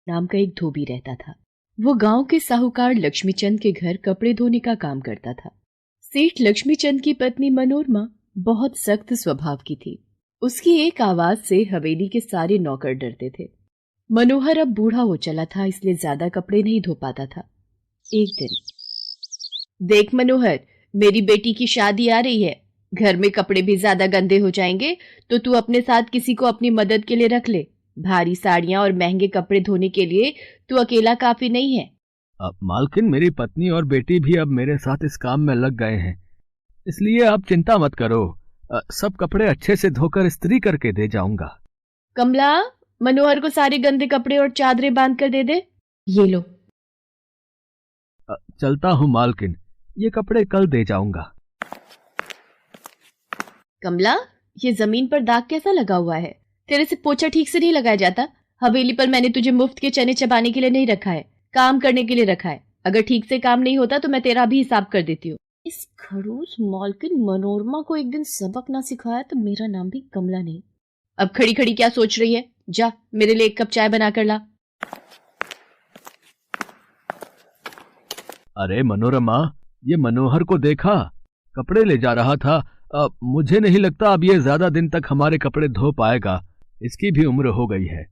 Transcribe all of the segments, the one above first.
नाम का एक धोबी रहता था। वो गांव के साहूकार लक्ष्मीचंद के घर कपड़े धोने का काम करता था। सेठ लक्ष्मीचंद की पत्नी मनोरमा बहुत सख्त स्वभाव की थी। उसकी एक आवाज से हवेली के सारे नौकर डरते थे। मनोहर अब बूढ़ा हो चला था, इसलिए ज्यादा कपड़े नहीं धो पाता था। एक दिन, देख मनोहर, मेरी बेटी की शादी आ रही है। घर में कपड़े भी ज्यादा गंदे हो जाएंगे, तो तू अपने साथ किसी को अपनी मदद के लिए रख ले। भारी साड़ियां और महंगे कपड़े धोने के लिए तू अकेला काफी नहीं है। अब मालकिन, मेरी पत्नी और बेटी भी अब मेरे साथ इस काम में लग गए हैं, इसलिए आप चिंता मत करो। सब कपड़े अच्छे से धोकर इस्त्री करके दे जाऊंगा। कमला, मनोहर को सारे गंदे कपड़े और चादरें बांध कर दे दे। ये लो। चलता हूँ मालकिन, ये कपड़े कल दे जाऊंगा। कमला, ये जमीन पर दाग कैसा लगा हुआ है? तेरे से पोछा ठीक से नहीं लगाया जाता। हवेली पर मैंने तुझे मुफ्त के चने चबाने के लिए नहीं रखा है, काम करने के लिए रखा है। अगर ठीक से काम नहीं होता तो मैं तेरा भी हिसाब कर देती हूँ। इस खड़ूस मालकिन मनोरमा को एक दिन सबक ना सिखाया तो मेरा नाम भी कमला नहीं। अब खड़ी खड़ी क्या सोच रही है? जा मेरे लिए एक कप चाय बना कर ला। अरे मनोरमा, ये मनोहर को देखा, कपड़े ले जा रहा था। मुझे नहीं लगता अब ये ज्यादा दिन तक हमारे कपड़े धो पाएगा, इसकी भी उम्र हो गई है।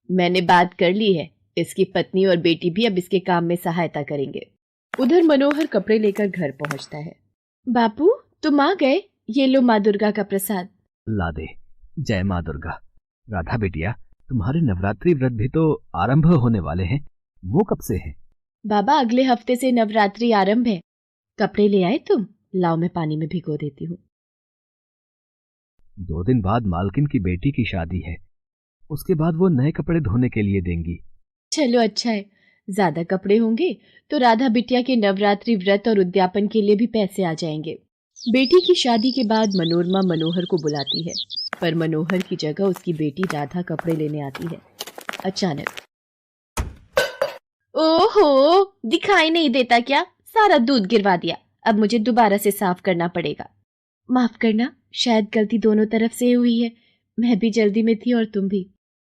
मैंने बात कर ली है, इसकी पत्नी और बेटी भी अब इसके काम में सहायता करेंगे। उधर मनोहर कपड़े लेकर घर पहुंचता है। बापू, तुम आ गए, ये लो माँ दुर्गा का प्रसाद। ला दे। जय माँ दुर्गा। राधा बेटिया, तुम्हारे नवरात्रि व्रत भी तो आरंभ होने वाले हैं, वो कब से हैं? बाबा, अगले हफ्ते से नवरात्रि आरंभ है। कपड़े ले आए तुम? लाओ, मैं पानी में भिगो देती हूँ। 2 दिन बाद मालकिन की बेटी की शादी है, उसके बाद वो नए कपड़े धोने के लिए देंगी। चलो अच्छा है, ज्यादा कपड़े होंगे तो राधा बिटिया के नवरात्रि व्रत और उद्यापन के लिए भी पैसे आ जाएंगे। बेटी की शादी के बाद मनोरमा मनोहर को बुलाती है, पर मनोहर की जगह उसकी बेटी राधा कपड़े लेने आती है। अचानक, ओहो, दिखाई नहीं देता क्या? सारा दूध गिरवा दिया। अब मुझे दोबारा से साफ करना पड़ेगा। माफ करना, शायद गलती दोनों तरफ से हुई है। मैं भी जल्दी में थी और तुम भी।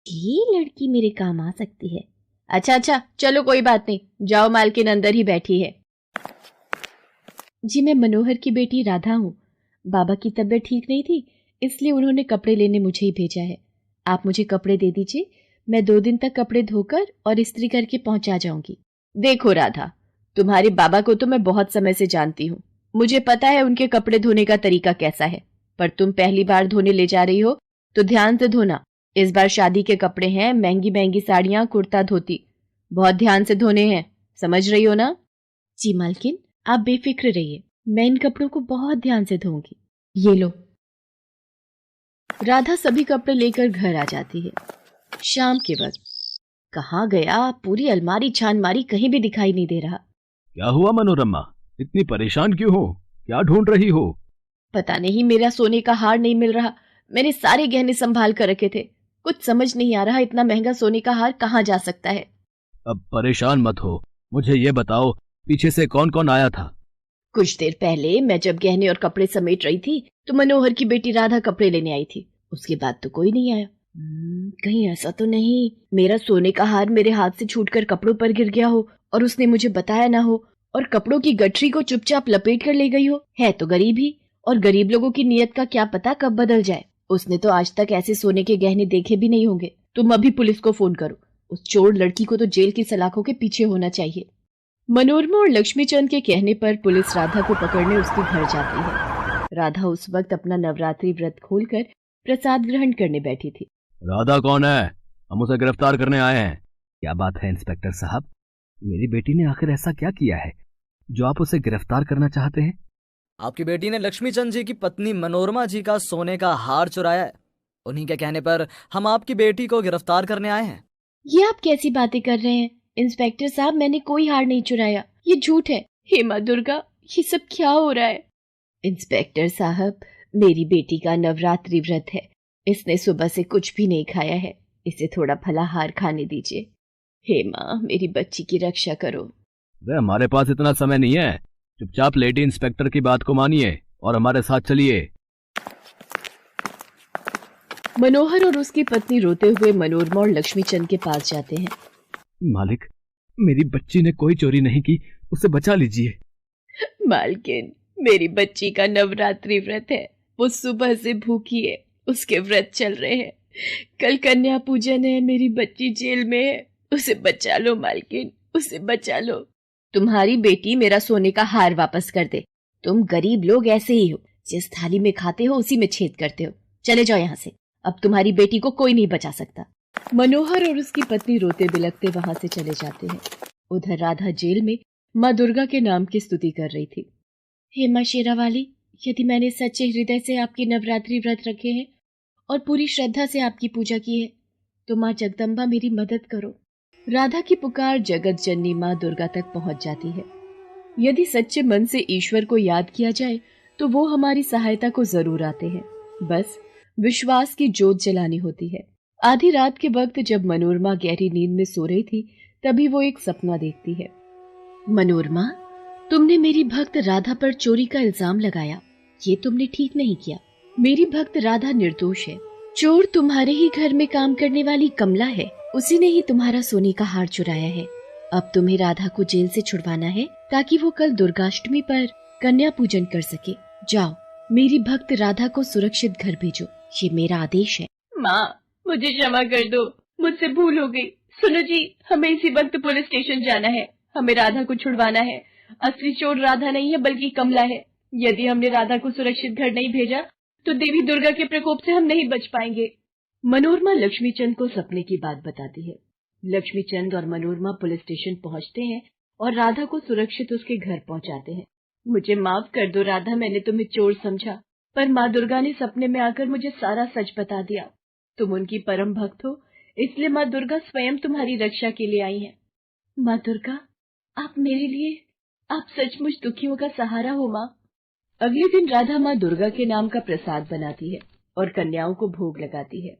ये लड़की मेरे काम आ सकती है। अच्छा, चलो कोई बात नहीं, जाओ, मालकिन अंदर ही बैठी है। जी, मैं मनोहर की बेटी राधा हूँ। बाबा की तबीयत ठीक नहीं थी, इसलिए उन्होंने कपड़े लेने मुझे ही भेजा है। आप मुझे कपड़े दे दीजिए, मैं 2 दिन तक कपड़े धोकर और इस्त्री करके पहुंचा जाऊंगी। देखो राधा, तुम्हारे बाबा को तो मैं बहुत समय से जानती हूँ, मुझे पता है उनके कपड़े धोने का तरीका कैसा है। पर तुम पहली बार धोने ले जा रही हो तो ध्यान से धोना। इस बार शादी के कपड़े हैं, महंगी महंगी साड़ियां, कुर्ता धोती, बहुत ध्यान से धोने हैं, समझ रही हो ना? जी मालकिन, आप बेफिक्र रहिए, मैं इन कपड़ों को बहुत ध्यान से धोऊंगी। ये लो। राधा सभी कपड़े लेकर घर आ जाती है। शाम के वक्त, कहाँ गया? पूरी अलमारी छान मारी, कहीं भी दिखाई नहीं दे रहा। क्या हुआ मनोरमा, इतनी परेशान क्यों हो? क्या ढूंढ रही हो? पता नहीं, मेरा सोने का हार नहीं मिल रहा। मैंने सारे गहने संभाल कर रखे थे, कुछ समझ नहीं आ रहा इतना महंगा सोने का हार कहाँ जा सकता है। अब परेशान मत हो, मुझे ये बताओ, पीछे से कौन कौन आया था? कुछ देर पहले मैं जब गहने और कपड़े समेट रही थी तो मनोहर की बेटी राधा कपड़े लेने आई थी। उसके बाद तो कोई नहीं आया। कहीं ऐसा तो नहीं मेरा सोने का हार मेरे हाथ से छूटकर कपड़ों पर गिर गया हो और उसने मुझे बताया ना हो और कपड़ों की गठरी को चुपचाप लपेट कर ले गई हो। है तो गरीब ही, और गरीब लोगों की नियत का क्या पता कब बदल जाए। उसने तो आज तक ऐसे सोने के गहने देखे भी नहीं होंगे। तुम अभी पुलिस को फोन करो, उस चोर लड़की को तो जेल की सलाखों के पीछे होना चाहिए। मनोरमा और लक्ष्मीचंद के कहने पर पुलिस राधा को पकड़ने उसके घर जाती है। राधा उस वक्त अपना नवरात्रि व्रत खोलकर प्रसाद ग्रहण करने बैठी थी। राधा कौन है? हम उसे गिरफ्तार करने आए हैं। क्या बात है इंस्पेक्टर साहब, मेरी बेटी ने आखिर ऐसा क्या किया है जो आप उसे गिरफ्तार करना चाहते हैं? आपकी बेटी ने लक्ष्मीचंद जी की पत्नी मनोरमा जी का सोने का हार चुराया है। उन्हीं के कहने पर हम आपकी बेटी को गिरफ्तार करने आए हैं। ये आप कैसी बातें कर रहे हैं इंस्पेक्टर साहब? मैंने कोई हार नहीं चुराया, ये झूठ है। हे माँ दुर्गा, ये सब क्या हो रहा है? इंस्पेक्टर साहब, मेरी बेटी का नवरात्रि व्रत है, इसने सुबह से कुछ भी नहीं खाया है, इसे थोड़ा फलाहार खाने दीजिए। हे माँ, मेरी बच्ची की रक्षा करो। हमारे पास इतना समय नहीं है, चुपचाप लेडी इंस्पेक्टर की बात को मानिए और हमारे साथ चलिए। मनोहर और उसकी पत्नी रोते हुए मनोरमा और लक्ष्मीचंद के पास जाते हैं। मालिक, मेरी बच्ची ने कोई चोरी नहीं की, उसे बचा लीजिए। मालकिन, मेरी बच्ची का नवरात्रि व्रत है, वो सुबह से भूखी है, उसके व्रत चल रहे हैं। कल कन्या पूजन है, मेरी बच्ची जेल में है, उसे बचा लो मालकिन, उसे बचा लो। तुम्हारी बेटी मेरा सोने का हार वापस कर दे। तुम गरीब लोग ऐसे ही हो, जिस थाली में खाते हो उसी में छेद करते हो। चले जाओ यहाँ से, अब तुम्हारी बेटी को कोई नहीं बचा सकता। मनोहर और उसकी पत्नी रोते बिलखते वहां से चले जाते हैं। उधर राधा जेल में माँ दुर्गा के नाम की स्तुति कर रही थी। हे माँ शेरावाली, यदि मैंने सच्चे हृदय से आपके नवरात्रि व्रत रखे हैं और पूरी श्रद्धा से आपकी पूजा की है, तो माँ जगदम्बा मेरी मदद करो। राधा की पुकार जगत जननी माँ दुर्गा तक पहुंच जाती है। यदि सच्चे मन से ईश्वर को याद किया जाए तो वो हमारी सहायता को जरूर आते हैं। बस विश्वास की जोत जलानी होती है। आधी रात के वक्त जब मनोरमा गहरी नींद में सो रही थी, तभी वो एक सपना देखती है। मनोरमा, तुमने मेरी भक्त राधा पर चोरी का इल्जाम लगाया, ये तुमने ठीक नहीं किया। मेरी भक्त राधा निर्दोष है। चोर तुम्हारे ही घर में काम करने वाली कमला है, उसी ने ही तुम्हारा सोने का हार चुराया है। अब तुम्हें राधा को जेल से छुड़वाना है ताकि वो कल दुर्गाष्टमी पर कन्या पूजन कर सके। जाओ, मेरी भक्त राधा को सुरक्षित घर भेजो, ये मेरा आदेश है। माँ, मुझे क्षमा कर दो, मुझसे भूल हो गई। सुनो जी, हमें इसी वक्त पुलिस स्टेशन जाना है, हमें राधा को छुड़वाना है। असली चोर राधा नहीं है बल्कि कमला है। यदि हमने राधा को सुरक्षित घर नहीं भेजा तो देवी दुर्गा के प्रकोप से हम नहीं बच पाएंगे। मनोरमा लक्ष्मीचंद को सपने की बात बताती है। लक्ष्मीचंद और मनोरमा पुलिस स्टेशन पहुंचते हैं और राधा को सुरक्षित उसके घर पहुंचाते हैं। मुझे माफ कर दो राधा, मैंने तुम्हें चोर समझा, पर माँ दुर्गा ने सपने में आकर मुझे सारा सच बता दिया। तुम उनकी परम भक्त हो, इसलिए माँ दुर्गा स्वयं तुम्हारी रक्षा के लिए आई हैं। माँ दुर्गा, आप मेरे लिए, आप सचमुच दुखियों का सहारा हो माँ। अगले दिन राधा माँ दुर्गा के नाम का प्रसाद बनाती है और कन्याओं को भोग लगाती है।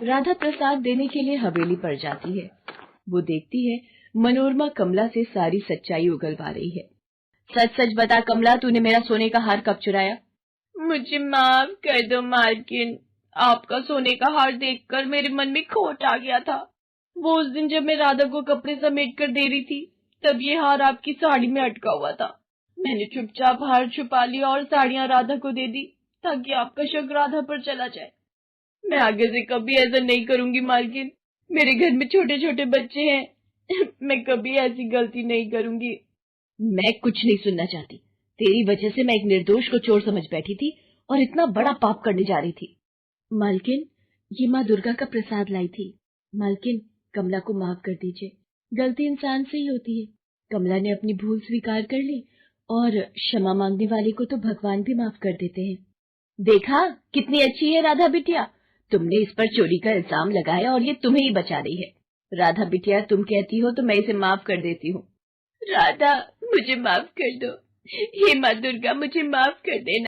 राधा प्रसाद देने के लिए हवेली पर जाती है। वो देखती है मनोरमा कमला से सारी सच्चाई उगलवा रही है। सच सच बता कमला, तूने मेरा सोने का हार कब चुराया? मुझे माफ कर दो मालकिन, आपका सोने का हार देखकर मेरे मन में खोट आ गया था। वो उस दिन जब मैं राधा को कपड़े समेट कर दे रही थी, तब ये हार आपकी साड़ी में अटका हुआ था। मैंने चुपचाप हार छुपा लिया और साड़ियां राधा को दे दी ताकि आपका शक राधा पर चला जाए। मैं आगे से कभी ऐसा नहीं करूंगी मालकिन, मेरे घर में छोटे छोटे बच्चे हैं। मैं कभी ऐसी गलती नहीं करूंगी। मैं कुछ नहीं सुनना चाहती। तेरी वजह से मैं एक निर्दोष को चोर समझ बैठी थी और इतना बड़ा पाप करने जा रही थी। मालकिन, ये माँ दुर्गा का प्रसाद लाई थी। मालकिन, कमला को माफ कर दीजिए, गलती इंसान से ही होती है। कमला ने अपनी भूल स्वीकार कर ली और क्षमा मांगने वाले को तो भगवान भी माफ कर देते हैं। देखा कितनी अच्छी है राधा बिटिया, तुमने इस पर चोरी का इल्जाम लगाया और ये तुम्हें ही बचा रही है। राधा बिटिया, तुम कहती हो तो मैं इसे माफ कर देती हूँ। राधा, मुझे माफ कर दो। हे माँ दुर्गा, मुझे माफ कर देना।